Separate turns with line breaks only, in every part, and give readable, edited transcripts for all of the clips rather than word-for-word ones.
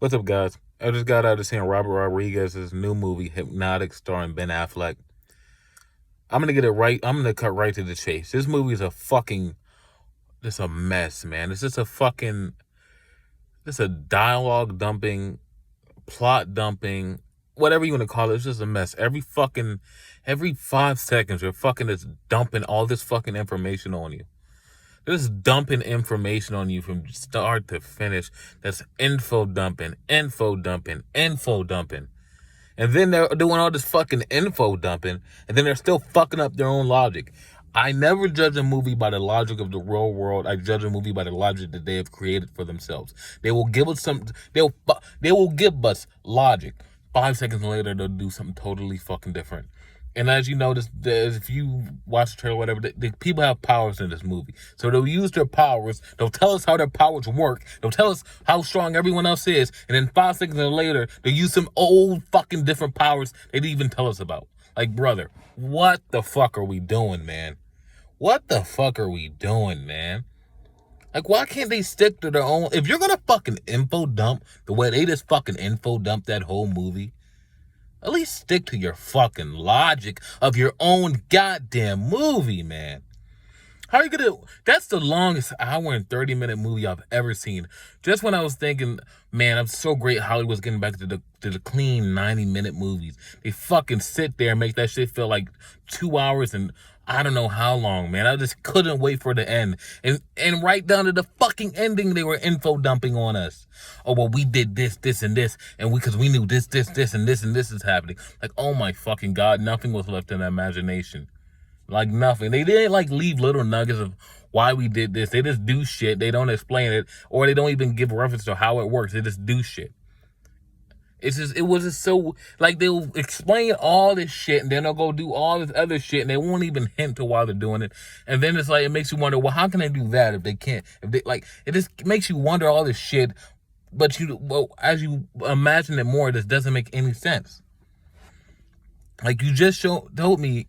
What's up, guys? I just got out of seeing Robert Rodriguez's new movie, Hypnotic, starring Ben Affleck. I'm gonna get it right. I'm gonna cut right to the chase. This movie is just a mess, man. It's just a dialogue dumping, plot dumping, whatever you want to call it. It's just a mess. Every 5 seconds, you're fucking just dumping all this fucking information on you. They're just dumping information on you from start to finish. That's info dumping. And then they're doing all this fucking info dumping, and then they're still fucking up their own logic. I never judge a movie by the logic of the real world. I judge a movie by the logic that they have created for themselves. They will give us they will give us logic. 5 seconds later, they'll do something totally fucking different. And as you notice, if you watch the trailer or whatever, the people have powers in this movie. So they'll use their powers. They'll tell us how their powers work. They'll tell us how strong everyone else is. And then 5 seconds later, they'll use some old fucking different powers they didn't even tell us about. Like, brother, what the fuck are we doing, man? What the fuck are we doing, man? Like, why can't they stick to their own? If you're gonna fucking info dump the way they just fucking info dump that whole movie, at least stick to your fucking logic of your own goddamn movie, man. How are you gonna... That's the longest hour and 30-minute movie I've ever seen. Just when I was thinking, man, I'm so great Hollywood's getting back to the clean 90-minute movies. They fucking sit there and make that shit feel like 2 hours and I don't know how long, man. I just couldn't wait for the end. And right down to the fucking ending, they were info dumping on us. Oh, well, we did this, and this, and because we knew this, and this is happening. Like, oh my fucking God, nothing was left in the imagination. Like, nothing. They didn't, like, leave little nuggets of why we did this. They just do shit. They don't explain it, or they don't even give reference to how it works. They just do shit. It was just so, like, they'll explain all this shit, and then they'll go do all this other shit, and they won't even hint to why they're doing it. And then it's like, it makes you wonder, well, how can they do that if they can't? If they, like, it just makes you wonder all this shit, but as you imagine it more, it just doesn't make any sense. Like, you just told me,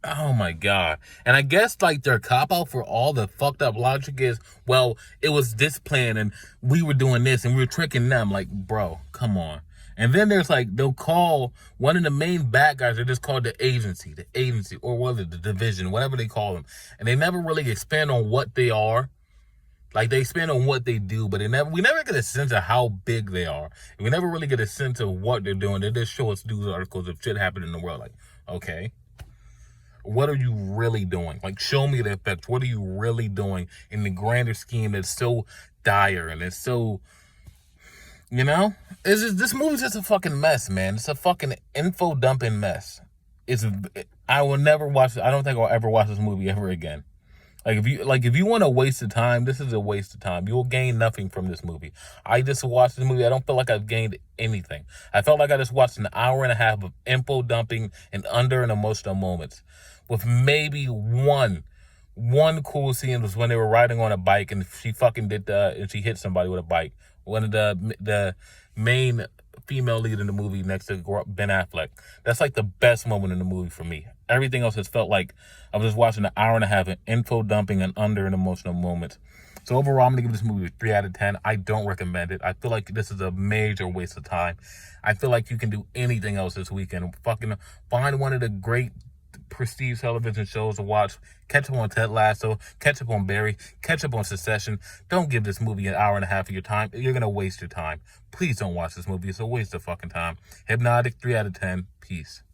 oh my God. And I guess, like, their cop-out for all the fucked up logic is, well, it was this plan and we were doing this and we were tricking them. Like, bro, come on. And then there's, like, they'll call one of the main bad guys, they're just called the agency, or whether the division, whatever they call them. And they never really expand on what they are. Like, they expand on what they do, but we never get a sense of how big they are. And we never really get a sense of what they're doing. They just show us news articles of shit happening in the world. Like, okay. What are you really doing? Like, show me the effects. What are you really doing in the grander scheme that's so dire and it's so, you know? This movie's just a fucking mess, man. It's a fucking info dumping mess. I will never watch it. I don't think I'll ever watch this movie ever again. If you want to waste of time, this is a waste of time. You will gain nothing from this movie. I just watched this movie. I don't feel like I've gained anything. I felt like I just watched an hour and a half of info dumping and under and emotional moments. With maybe one cool scene was when they were riding on a bike and she fucking and she hit somebody with a bike. One of the main female lead in the movie next to Ben Affleck. That's like the best moment in the movie for me. Everything else has felt like I was just watching an hour and a half of info dumping and under and emotional moments. So overall, I'm going to give this movie a 3 out of 10. I don't recommend it. I feel like this is a major waste of time. I feel like you can do anything else this weekend. Fucking find one of the great prestige television shows to watch. Catch up on Ted Lasso, catch up on Barry, catch up on Succession. Don't give this movie an hour and a half of your time. You're gonna waste your time. Please don't watch this movie. It's a waste of fucking time. Hypnotic, 3 out of 10. Peace.